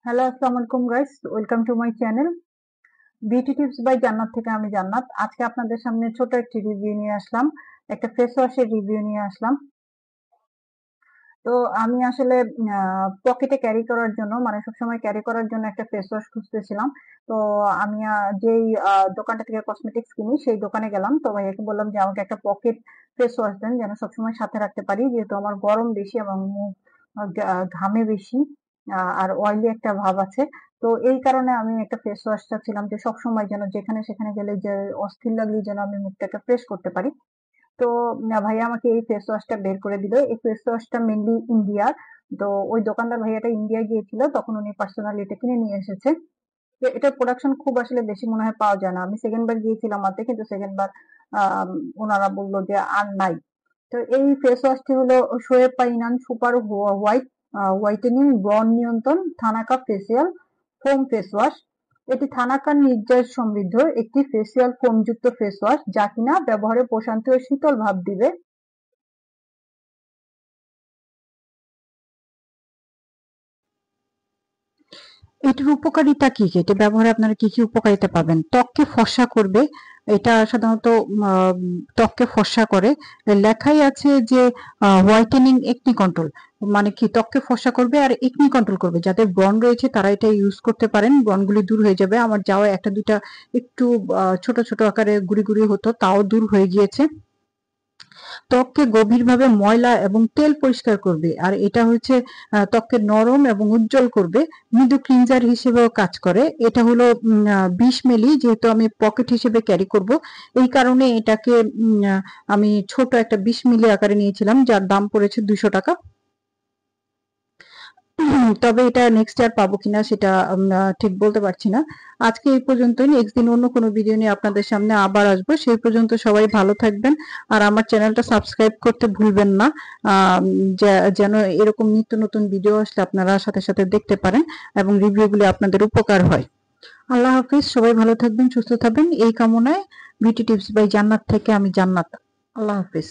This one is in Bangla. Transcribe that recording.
হ্যালো, আসসালামু আলাইকুম guys, welcome to my channel beauty tips by Jannat থেকে আমি জান্নাত। আজকে আপনাদের সামনে ছোট একটি রিভিউ নিয়ে আসলাম, একটা ফেস ওয়াশের রিভিউ নিয়ে আসলাম। তো আমি আসলে পকেটে ক্যারি করার জন্য, মানে সবসময় ক্যারি করার জন্য একটা ফেস ওয়াশ খুঁজতেছিলাম। তো আমি যেই দোকানটা থেকে কসমেটিক্স কিনি সেই দোকানে গেলাম। তো ভাইয়াকে বললাম যে আমাকে একটা পকেট ফেস ওয়াশ দেন, যেন সবসময় সাথে রাখতে পারি, যেহেতু আমার গরম বেশি এবং মুখ ঘামে বেশি, আর অয়েলি একটা ভাব আছে। তো এই কারণে আমি একটা ফেস ওয়াশ চাচ্ছিলাম যে সবসময় যেন যেখানে সেখানে গেলে যে অস্থির লাগলেই যেন আমি মুখটাকে ফ্রেশ করতে পারি। তো ভাইয়া আমাকে এই ফেস ওয়াশটা বের করে দিল। এই ফেস ওয়াশটা মেনলি ইন্ডিয়ার। তো ওই দোকানদার ভাইয়াটা ইন্ডিয়া গিয়েছিল, তখন উনি পার্সোনালি এটা কিনে নিয়ে এসেছে। তো এটার প্রোডাকশন খুব আসলে বেশি মনে হয় পাওয়া যায় না। আমি সেকেন্ড বার গিয়েছিলাম আনতে, কিন্তু সেকেন্ড বার ওনারা বললো যে আর নাই। তো এই ফেস ওয়াশটি হলো শোয়েব পাইনান সুপার হোয়াইটেনিং ব্রণ নিয়ন্ত্রণ thanaka facial foam face wash. এটি থানাকার নির্যাস সমৃদ্ধ একটি ফেসিয়াল ফোম যুক্ত ফেস ওয়াশ, যা কিনা ব্যবহারে প্রশান্তি ও শীতল ভাব দিবে। এটার উপকারিতা কি কি? এটা ব্যবহারে আপনারা কি কি উপকারিতা পাবেন? ত্বককে ফর্সা করবে। এটা সাধারণত ত্বককে ফর্সা করে। লেখাই আছে যে হোয়াইটেনিং একনি কন্ট্রোল, মানে কি ত্বককে ফর্সা করবে আর একনি কন্ট্রোল করবে। যাদের ব্রণ রয়েছে তারা এটা ইউজ করতে পারেন, ব্রণগুলি দূর হয়ে যাবে। আমার যাওয়া একটা দুইটা একটু ছোট ছোট আকারে গুড়ি গুড়ি হতো, তাও দূর হয়ে গিয়েছে। ত্বককে গভীরভাবে ময়লা এবং তেল পরিষ্কার করবে, আর এটা হচ্ছে ত্বককে নরম এবং উজ্জ্বল করবে। মৃদু ক্লিনজার হিসেবেও কাজ করে। এটা হলো 20 মিলি, যেহেতু আমি পকেট হিসেবে ক্যারি করব এই কারণে এটাকে আমি ছোট একটা 20 মিলি আকারে নিয়েছিলাম, যার দাম পড়েছে 200 টাকা। তবে এটা নেক্সট ইয়ার পাবো কিনা সেটা ঠিক বলতে পারছি না। আজকে এই পর্যন্তই। নেক্সট দিন অন্য কোনো ভিডিও নিয়ে আপনাদের সামনে আবার আসবো। সেই পর্যন্ত সবাই ভালো থাকবেন, আর আমার চ্যানেলটা সাবস্ক্রাইব করতে ভুলবেন না, যেন এরকম নিত্য নতুন ভিডিও আসলে আপনারা সাথে সাথে দেখতে পারেন এবং রিভিউগুলি আপনাদের উপকার হয়। আল্লাহ হাফিজ। সবাই ভালো থাকবেন, সুস্থ থাকবেন এই কামনায় বিউটি টিপস বাই জান্নাত থেকে আমি জান্নাত। আল্লাহ হাফিজ।